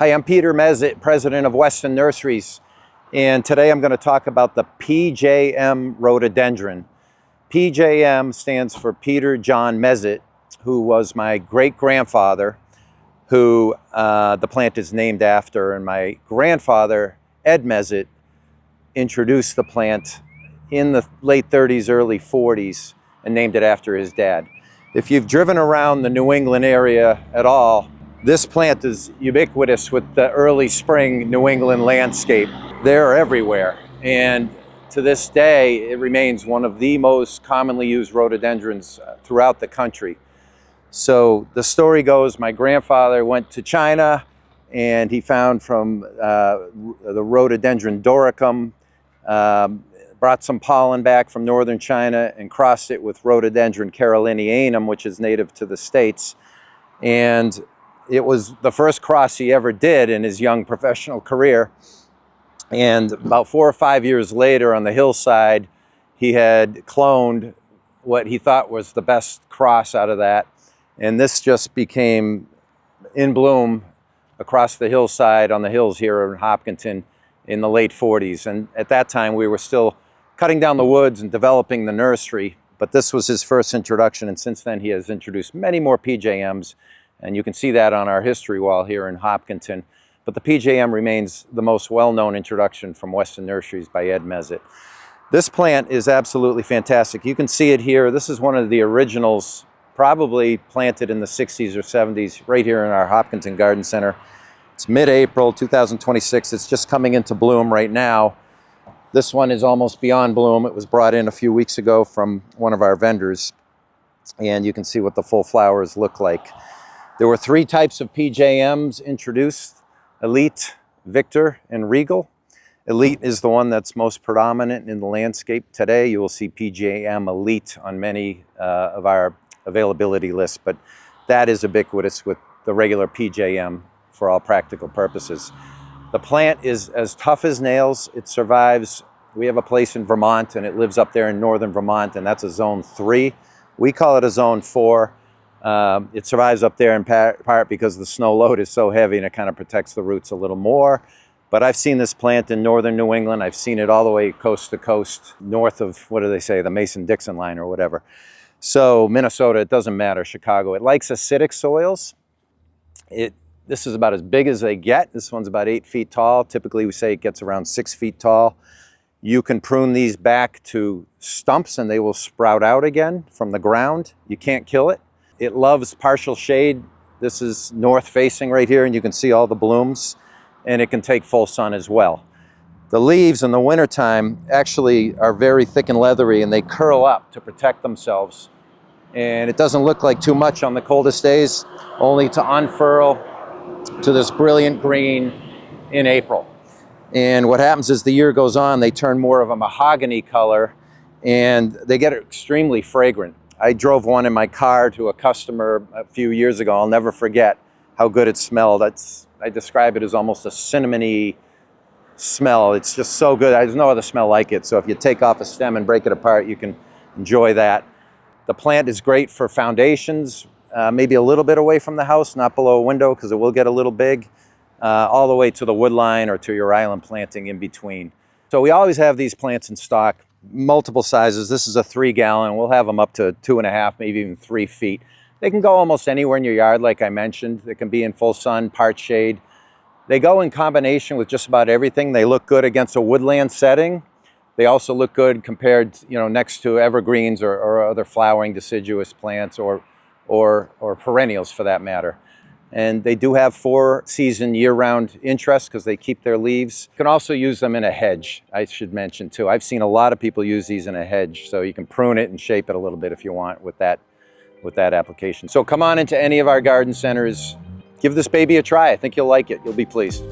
Hi, I'm Edmund Mezitt, president of Weston Nurseries, and today I'm going to talk about the PJM Rhododendron. PJM stands for Peter John Mezitt, who was my great-grandfather, who the plant is named after, and my grandfather, Ed Mezitt, introduced the plant in the late 30s, early 40s, and named it after his dad. If you've driven around the New England area at all, this plant is ubiquitous with the early spring New England landscape. They're everywhere, and to this day, it remains one of the most commonly used rhododendrons throughout the country. So the story goes, my grandfather went to China and he found from the rhododendron doricum, brought some pollen back from northern China and crossed it with rhododendron carolinianum, which is native to the States. And it was the first cross he ever did in his young professional career. And about 4 or 5 years later on the hillside, he had cloned what he thought was the best cross out of that. And this just became in bloom across the hillside on the hills here in Hopkinton in the late 40s. And at that time, we were still cutting down the woods and developing the nursery. But this was his first introduction. And since then, he has introduced many more PJMs. And you can see that on our history wall here in Hopkinton. But the PJM remains the most well-known introduction from Weston Nurseries by Ed Mezitt. This plant is absolutely fantastic. You can see it here. This is one of the originals, probably planted in the 60s or 70s, right here in our Hopkinton Garden Center. It's mid-April 2026. It's just coming into bloom right now. This one is almost beyond bloom. It was brought in a few weeks ago from one of our vendors. And you can see what the full flowers look like. There were 3 types of PJMs introduced: Elite, Victor, and Regal. Elite is the one that's most predominant in the landscape today. You will see PJM Elite on many of our availability lists, but that is ubiquitous with the regular PJM for all practical purposes. The plant is as tough as nails. It survives. We have a place in Vermont, and it lives up there in northern Vermont, and that's a zone 3. We call it a zone 4. It survives up there in part because the snow load is so heavy and it kind of protects the roots a little more. But I've seen this plant in northern New England. I've seen it all the way coast to coast, north of, what do they say, the Mason-Dixon line or whatever. So Minnesota, it doesn't matter, Chicago. It likes acidic soils. This is about as big as they get. This one's about 8 feet tall. Typically we say it gets around 6 feet tall. You can prune these back to stumps and they will sprout out again from the ground. You can't kill it. It loves partial shade. This is north facing right here, and you can see all the blooms, and it can take full sun as well. The leaves in the wintertime actually are very thick and leathery, and they curl up to protect themselves. And it doesn't look like too much on the coldest days, only to unfurl to this brilliant green in April. And what happens as the year goes on, they turn more of a mahogany color, and they get extremely fragrant. I drove one in my car to a customer a few years ago. I'll never forget how good it smelled. I describe it as almost a cinnamony smell. It's just so good. There's no other smell like it. So if you take off a stem and break it apart, you can enjoy that. The plant is great for foundations, maybe a little bit away from the house, not below a window because it will get a little big, all the way to the wood line or to your island planting in between. So we always have these plants in stock. Multiple sizes. This is a 3-gallon. We'll have them up to 2.5, maybe even 3 feet. They can go almost anywhere in your yard, like I mentioned. They can be in full sun, part shade. They go in combination with just about everything. They look good against a woodland setting. They also look good compared, next to evergreens or other flowering deciduous plants or perennials for that matter. And they do have 4-season year-round interest because they keep their leaves. You can also use them in a hedge, I should mention too. I've seen a lot of people use these in a hedge, so you can prune it and shape it a little bit if you want with that application. So come on into any of our garden centers. Give this baby a try. I think you'll like it. You'll be pleased.